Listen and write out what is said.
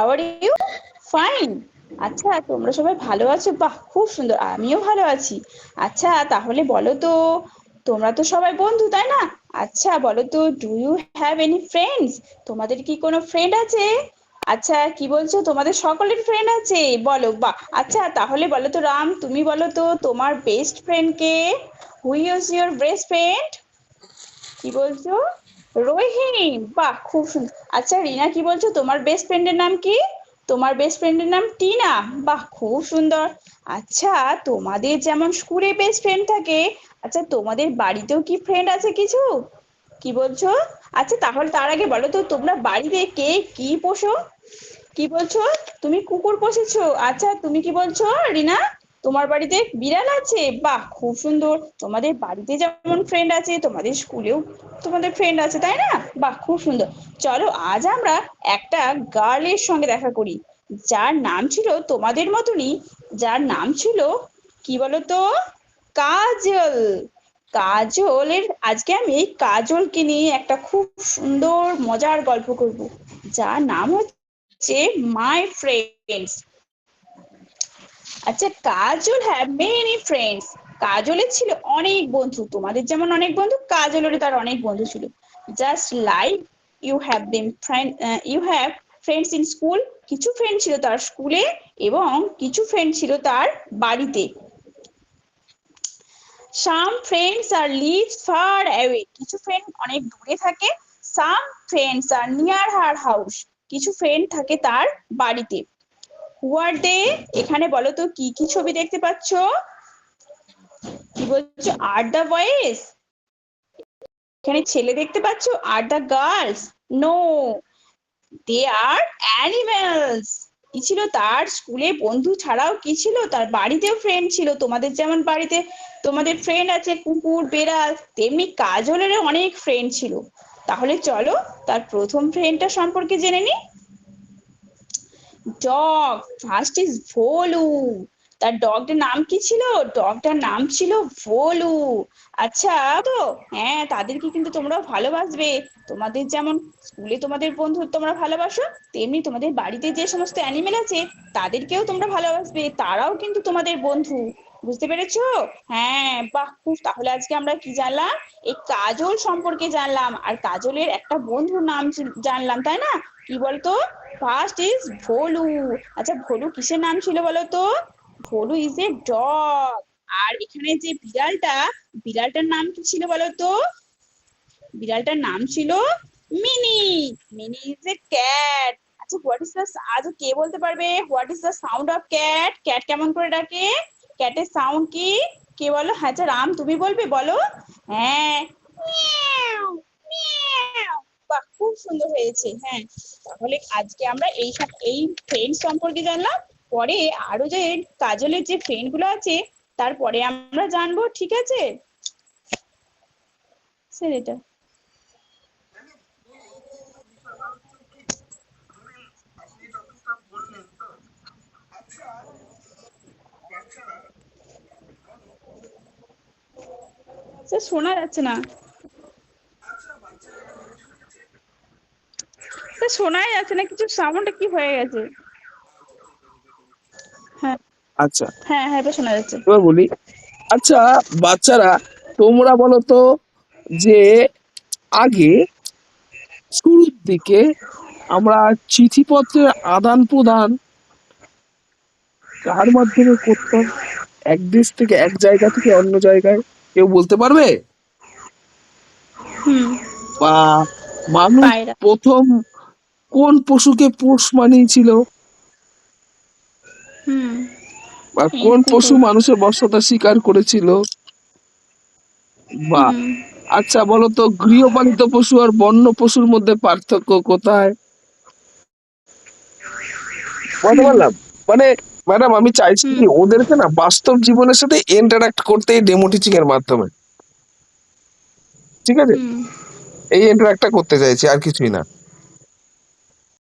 How are you? Fine. আচ্ছা, তোমরা সবাই ভালো আছো? বাহ, খুব সুন্দর। আমিও ভালো আছি। আচ্ছা, তাহলে বলো তো, তোমরা তো সবাই বন্ধু, তাই না? আচ্ছা, বলো তো, do you have any friends? তোমাদের কি কোনো ফ্রেন্ড আছে? আচ্ছা, কি বলছো? তোমাদের সকলের ফ্রেন্ড আছে? বলো, বাহ। আচ্ছা, তাহলে বলো তো রাম, তুমি বলো তো, তোমার best friend K? Who is your best friend? কি বলছো? রহিম, বাহ, খুব সুন্দর। আচ্ছা রিনা, কি বলছো? তোমার বেস্ট ফ্রেন্ডের নাম কি? তোমার বেস্ট ফ্রেন্ডের নাম টিনা। বাহ, খুব সুন্দর। আচ্ছা, তোমাদের যেমন স্কুলে বেস্ট ফ্রেন্ড থাকে, আচ্ছা তোমাদের বাড়িতেও কি ফ্রেন্ড আছে কিছু? কি বলছো? আচ্ছা, তাহলে তার আগে বলো তো, তোমরা বাড়িতে কে কি পোষো? কি বলছো? তুমি কুকুর পুষেছো? আচ্ছা, তুমি কি বলছো রিনা? তোমার বাড়িতে বিড়াল আছে? বাহ, খুব সুন্দর। তোমাদের বাড়িতে যেমন ফ্রেন্ড আছে, তোমাদের স্কুলেও তোমাদের ফ্রেন্ড আছে, তাই না? বাহ, খুব সুন্দর। চলো, আজ আমরা একটা গার্লের সঙ্গে দেখা করি, যার নাম ছিল তোমাদের মতনই, যার নাম ছিল, কি বলতো, কাজল। কাজলের আজকে আমি কাজলকে নিয়ে একটা খুব সুন্দর মজার গল্প করব, যার নাম হচ্ছে মাই ফ্রেন্ডস। আচ্ছা, কাজল হ্যাভ মেনি ফ্রেন্ডস। কাজলের ছিল অনেক বন্ধু, তোমাদের যেমন অনেক বন্ধু, কাজলেরও তার অনেক বন্ধু ছিল। Just like you have them friend, you have friends in school. কিছু ফ্রেন্ড ছিল তার স্কুলে, এবং কিছু ফ্রেন্ড ছিল তার বাড়িতে। Some friends are lives far away, কিছু ফ্রেন্ড অনেক দূরে থাকে। Some friends are near her house, কিছু ফ্রেন্ড থাকে তার বাড়িতে। হু আর দে? এখানে বলো তো কি কি ছবি দেখতে পাচ্ছ? কি বলছো? Are the boys? এখানে ছেলে দেখতে পাচ্ছ? Are the girls? No, they are animals. কি ছিল তার স্কুলে বন্ধু ছাড়াও, কি ছিল তার বাড়িতেও ফ্রেন্ড ছিল। তোমাদের যেমন বাড়িতে তোমাদের ফ্রেন্ড আছে কুকুর বেড়াল, তেমনি কাজলেরও অনেক ফ্রেন্ড ছিল। তাহলে চলো তার প্রথম ফ্রেন্ডটা সম্পর্কে জেনে নি। Dog, first is Bholu. তার ডগটার নাম কি ছিল? ডগটার নাম ছিল ভোলু। আচ্ছা, তো হ্যাঁ, তাদেরকে কিন্তু তোমরাও ভালোবাসবে। তোমাদের যেমন স্কুলে তোমাদের বন্ধু তোমরা ভালোবাসো, তেমনি তোমাদের বাড়িতে যে সমস্ত অ্যানিমেল আছে তাদেরকেও তোমরা ভালোবাসবে, তারাও কিন্তু তোমাদের বন্ধু। বুঝতে পেরেছো? হ্যাঁ, বাহ, খুব। তাহলে আজকে আমরা কি জানলাম? এই কাজল সম্পর্কে জানলাম, আর কাজলের একটা বন্ধুর নাম জানলাম, তাই না? কি বলতো? First is Bholu. আচ্ছা, ভোলু কিসের নাম ছিল বলো তো? Bholu is a dog. আর এখানে যে বিড়ালটা, বিড়ালটার নাম কি ছিল বলো তো? বিড়ালটার নাম ছিল mini. Mini is a cat. আচ্ছা, হোয়াট ইজ দ্য, আজ কে বলতে পারবে what is the sound of cat? Cat কেমন করে ডাকে? ক্যাটের সাউন্ড কি? কে বলো? হ্যাঁ, আচ্ছা রাম, তুমি বলবে, বলো। হ্যাঁ, মিয়াও, মিয়াও। বাহ, খুব সুন্দর হয়েছে। হ্যাঁ, তাহলে আজকে আমরা এই ফ্রেন্ড সম্পর্কে জানলাম। পরে আরো যে কাজলের যে ফ্রেন্ড গুলো আছে, তারপরে আমরা জানবো, ঠিক আছে? সেটা শোনা যাচ্ছে না। শোনাই যাচ্ছে না কিছু, সাউন্ডটা কি হয়ে গেছে? হ্যাঁ, আচ্ছা, হ্যাঁ, হ্যাঁ, এবার শোনা যাচ্ছে। এবার বলি। আচ্ছা বাচ্চারা, তোমরা বলো তো যে আগে শুরুর দিকে আমরা চিঠিপত্রের আদান প্রদান কার মাধ্যমে করতাম? এক দেশ থেকে এক জায়গা থেকে অন্য জায়গায়, কেউ বলতে পারবে? হুম। বা মানুষ পায়রা। প্রথম কোন পশুকে পোষ মানিয়েছিল? হুম। বা কোন এরকম পশু টাইপ। মানুষের বশ্যতা স্বীকার করেছিল? বা হুম। আচ্ছা বলো তো, গৃহপালিত পশু আর বন্য পশুর মধ্যে পার্থক্য কোথায়? বলতে হুম। পারলাম? মানে ম্যাডাম, আমি চাইছি হুম। কি ওদেরকে না বাস্তব জীবনের সাথে ইন্টারাক্ট করতে এই ডেমো টিচিং এর মাধ্যমে। ঠিক আছে, হুম। এই ইন্টারাক্টটা করতে চাইছি, আর কিছুই না।